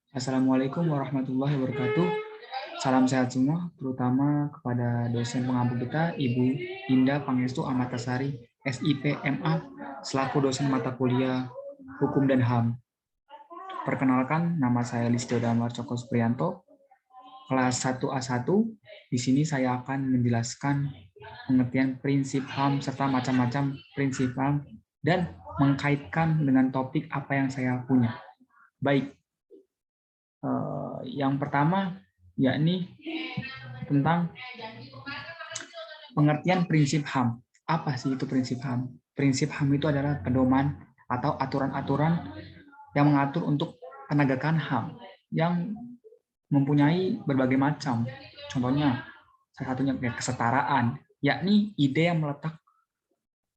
Assalamualaikum warahmatullahi wabarakatuh. Salam sehat semua, terutama kepada dosen pengampu kita, Ibu Indah Pangestu Amatasari, SIP MA, selaku dosen mata kuliah Hukum dan HAM. Perkenalkan, nama saya Listio Damar Coko Supriyanto, kelas 1A1. Di sini saya akan menjelaskan pengertian prinsip HAM serta macam-macam prinsip HAM dan mengkaitkan dengan topik apa yang saya punya. Baik, yang pertama yakni tentang pengertian prinsip HAM. Apa sih itu prinsip HAM? Prinsip HAM itu adalah pedoman atau aturan-aturan yang mengatur untuk penegakan HAM yang mempunyai berbagai macam. Contohnya, salah satunya kesetaraan, yakni ide yang meletak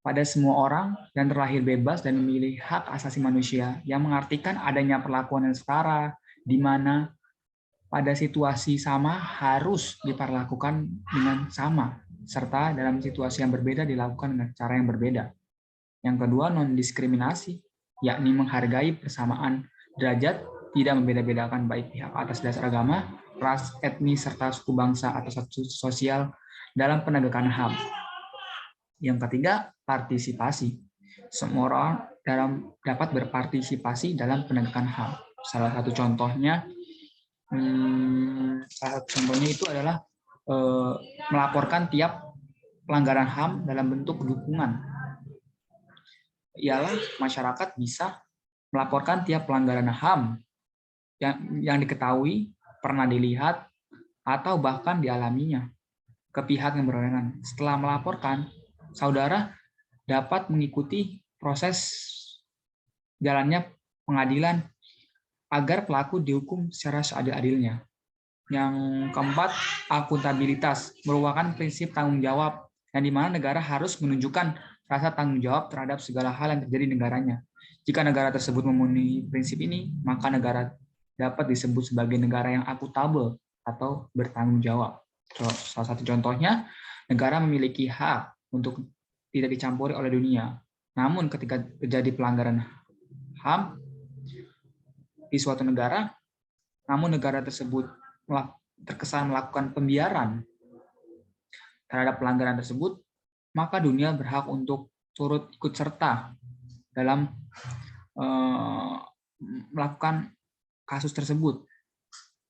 pada semua orang yang terlahir bebas dan memilih hak asasi manusia, yang mengartikan adanya perlakuan yang setara, di mana pada situasi sama harus diperlakukan dengan sama, serta dalam situasi yang berbeda dilakukan dengan cara yang berbeda. Yang kedua, non-diskriminasi, yakni menghargai persamaan derajat, tidak membeda-bedakan baik pihak atas dasar agama, ras, etnis, serta suku bangsa atau status sosial dalam penegakan HAM. Yang ketiga, partisipasi. Semua orang dapat berpartisipasi dalam penegakan HAM. Salah satu contohnya itu adalah melaporkan tiap pelanggaran HAM dalam bentuk dukungan. Ialah masyarakat bisa melaporkan tiap pelanggaran HAM yang diketahui, pernah dilihat, atau bahkan dialaminya ke pihak yang berwenang. Setelah melaporkan, saudara dapat mengikuti proses jalannya pengadilan agar pelaku dihukum secara seadil-adilnya. Yang keempat, akuntabilitas merupakan prinsip tanggung jawab yang dimana negara harus menunjukkan rasa tanggung jawab terhadap segala hal yang terjadi di negaranya. Jika negara tersebut memenuhi prinsip ini, maka negara dapat disebut sebagai negara yang akuntabel atau bertanggung jawab. Salah satu contohnya, negara memiliki hak untuk tidak dicampuri oleh dunia. Namun ketika terjadi pelanggaran HAM di suatu negara, namun negara tersebut terkesan melakukan pembiaran terhadap pelanggaran tersebut, maka dunia berhak untuk turut ikut serta dalam melakukan kasus tersebut.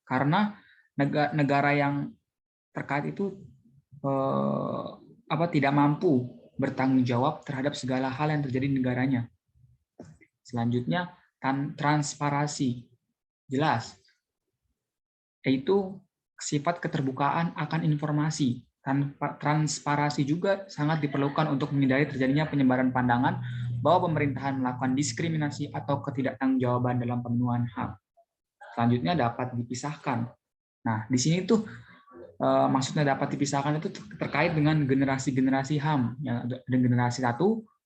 Karena negara yang terkait itu tidak mampu bertanggung jawab terhadap segala hal yang terjadi di negaranya. Selanjutnya, transparansi. Jelas, yaitu sifat keterbukaan akan informasi. Transparansi juga sangat diperlukan untuk menghindari terjadinya penyebaran pandangan bahwa pemerintahan melakukan diskriminasi atau ketidaktanggungjawaban dalam pemenuhan HAM. Selanjutnya dapat dipisahkan. Nah, di sini tuh maksudnya dapat dipisahkan itu terkait dengan generasi-generasi HAM. Ya, ada generasi 1,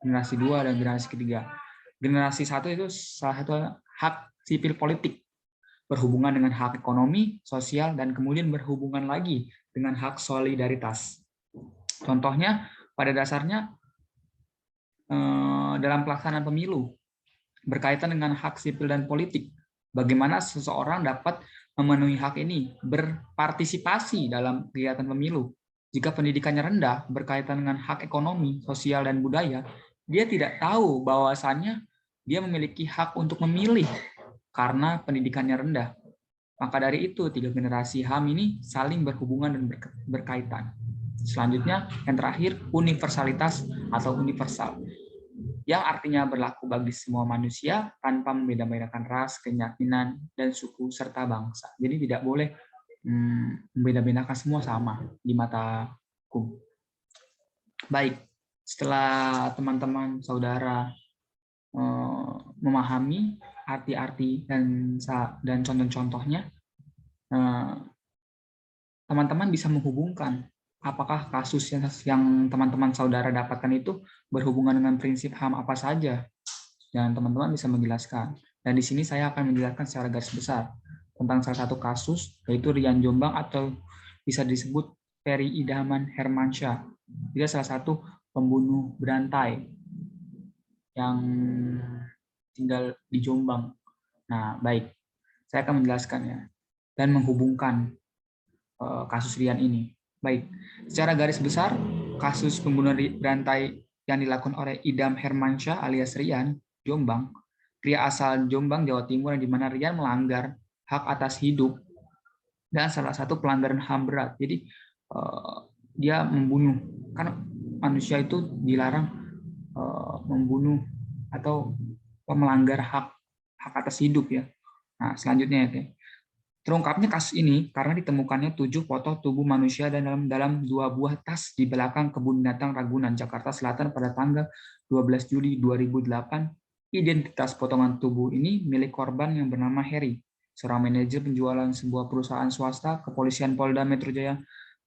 generasi 2, dan generasi ketiga. Generasi 1 itu salah satu hak sipil politik, berhubungan dengan hak ekonomi, sosial, dan kemudian berhubungan lagi dengan hak solidaritas. Contohnya, pada dasarnya dalam pelaksanaan pemilu, berkaitan dengan hak sipil dan politik, bagaimana seseorang dapat memenuhi hak ini, berpartisipasi dalam kegiatan pemilu. Jika pendidikannya rendah, berkaitan dengan hak ekonomi, sosial, dan budaya, dia tidak tahu bahwasannya dia memiliki hak untuk memilih karena pendidikannya rendah. Maka dari itu, 3 generasi HAM ini saling berhubungan dan berkaitan. Selanjutnya, yang terakhir, universalitas atau universal, yang artinya berlaku bagi semua manusia tanpa membeda-bedakan ras, keyakinan, dan suku, serta bangsa. Jadi tidak boleh membeda-bedakan, semua sama di mata hukum. Baik, setelah teman-teman saudara memahami arti-arti dan contoh-contohnya, teman-teman bisa menghubungkan apakah kasus yang teman-teman saudara dapatkan itu berhubungan dengan prinsip HAM apa saja, dan teman-teman bisa menjelaskan. Dan di sini saya akan menjelaskan secara garis besar tentang salah satu kasus, yaitu Rian Jombang atau bisa disebut Ferry Idaman Hermansyah. Dia salah satu pembunuh berantai yang tinggal di Jombang. Nah, baik. Saya akan menjelaskannya dan menghubungkan kasus Rian ini. Baik, secara garis besar, kasus pembunuhan berantai yang dilakukan oleh Idam Hermansyah alias Rian, Jombang, pria asal Jombang, Jawa Timur, di mana Rian melanggar hak atas hidup dan salah satu pelanggaran HAM berat. Jadi dia membunuh, kan manusia itu dilarang membunuh atau melanggar hak atas hidup ya. Nah, selanjutnya ya. Terungkapnya kasus ini karena ditemukannya 7 foto tubuh manusia dan dalam 2 buah tas di belakang kebun binatang Ragunan, Jakarta Selatan pada tanggal 12 Juli 2008. Identitas potongan tubuh ini milik korban yang bernama Heri, seorang manajer penjualan sebuah perusahaan swasta. Kepolisian Polda Metro Jaya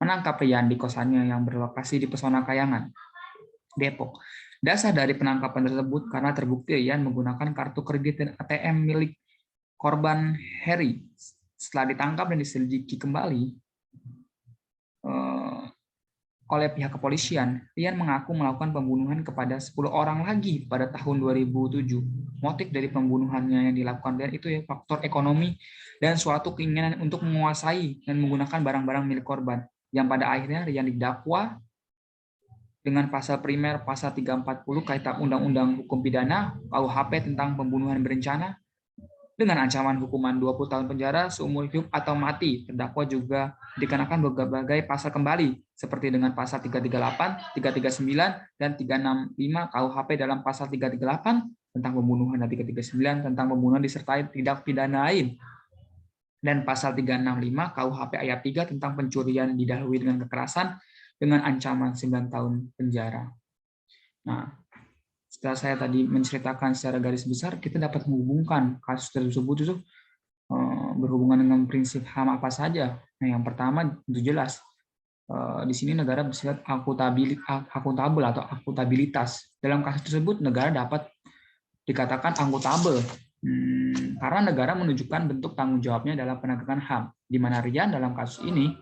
menangkap Rian di kosannya yang berlokasi di Pesona Kayangan, Depok. Dasar dari penangkapan tersebut karena terbukti Rian menggunakan kartu kredit dan ATM milik korban Heri. Setelah ditangkap dan diselidiki kembali oleh pihak kepolisian, Rian mengaku melakukan pembunuhan kepada 10 orang lagi pada tahun 2007. Motif dari pembunuhannya yang dilakukan Rian itu ya faktor ekonomi dan suatu keinginan untuk menguasai dan menggunakan barang-barang milik korban, yang pada akhirnya Rian didakwa dengan pasal primer pasal 340 Kitab Undang-Undang Hukum Pidana KUHP tentang pembunuhan berencana dengan ancaman hukuman 20 tahun penjara seumur hidup atau mati. Terdakwa juga dikenakan berbagai pasal kembali, seperti dengan pasal 338, 339, dan 365 KUHP dalam pasal 338 tentang pembunuhan dan 339 tentang pembunuhan disertai tindak pidana lain. Dan pasal 365 KUHP ayat 3 tentang pencurian didahului dengan kekerasan dengan ancaman 9 tahun penjara. Nah, setelah saya tadi menceritakan secara garis besar, kita dapat menghubungkan kasus tersebut itu berhubungan dengan prinsip HAM apa saja. Nah, yang pertama itu jelas di sini negara bersifat akuntabel atau akuntabilitas. Dalam kasus tersebut negara dapat dikatakan akuntabel karena negara menunjukkan bentuk tanggung jawabnya dalam penegakan HAM. Di mana Rian dalam kasus ini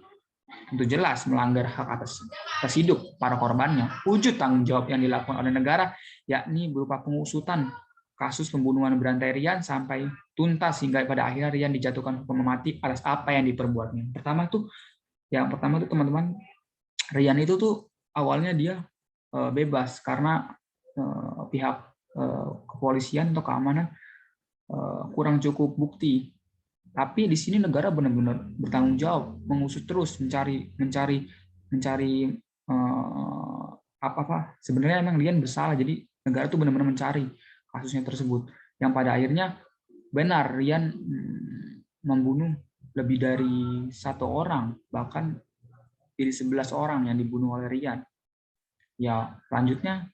tentu jelas melanggar hak atas hidup para korbannya. Wujud tanggung jawab yang dilakukan oleh negara yakni berupa pengusutan kasus pembunuhan berantai Rian sampai tuntas hingga pada akhirnya Rian dijatuhkan hukuman mati atas apa yang diperbuatnya. Yang pertama tuh teman-teman, Rian itu tuh awalnya dia bebas karena pihak kepolisian atau keamanan kurang cukup bukti. Tapi di sini negara benar-benar bertanggung jawab, mengusut terus, mencari apa sebenarnya emang Rian bersalah. Jadi negara itu benar-benar mencari kasusnya tersebut. Yang pada akhirnya benar Rian membunuh lebih dari 1 orang, bahkan jadi 11 orang yang dibunuh oleh Rian. Ya, selanjutnya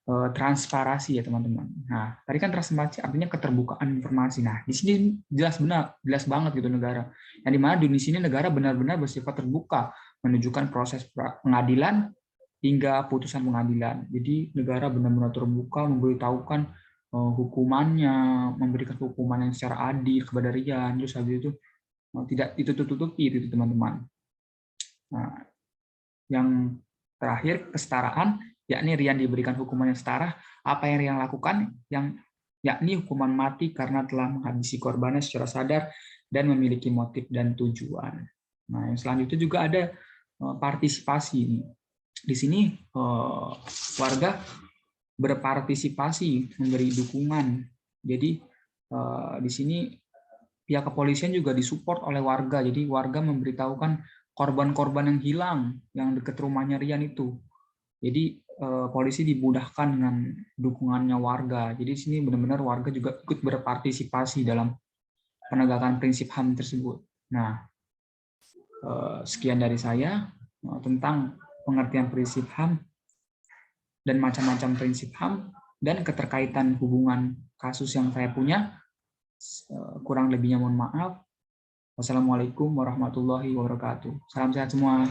transparansi ya teman-teman. Nah, tadi kan transparansi artinya keterbukaan informasi. Nah, di sini jelas banget gitu negara. Yang dimana di sini negara benar-benar bersifat terbuka, menunjukkan proses pengadilan hingga putusan pengadilan. Jadi negara benar-benar terbuka, memberitahukan hukumannya, memberikan hukuman yang secara adil kepada Rian. Terus habis itu tidak ditutup-tutupi itu teman-teman. Nah, yang terakhir kesetaraan, yakni Rian diberikan hukuman yang setara apa yang Rian lakukan, yakni hukuman mati karena telah menghabisi korbannya secara sadar dan memiliki motif dan tujuan. Nah, yang selanjutnya juga ada partisipasi. Di sini warga berpartisipasi, memberi dukungan. Jadi di sini pihak kepolisian juga disupport oleh warga. Jadi warga memberitahukan korban-korban yang hilang yang dekat rumahnya Rian itu. Jadi polisi dimudahkan dengan dukungannya warga. Jadi di sini benar-benar warga juga ikut berpartisipasi dalam penegakan prinsip HAM tersebut. Nah, sekian dari saya tentang pengertian prinsip HAM dan macam-macam prinsip HAM dan keterkaitan hubungan kasus yang saya punya. Kurang lebihnya mohon maaf. Wassalamualaikum warahmatullahi wabarakatuh. Salam sehat semua.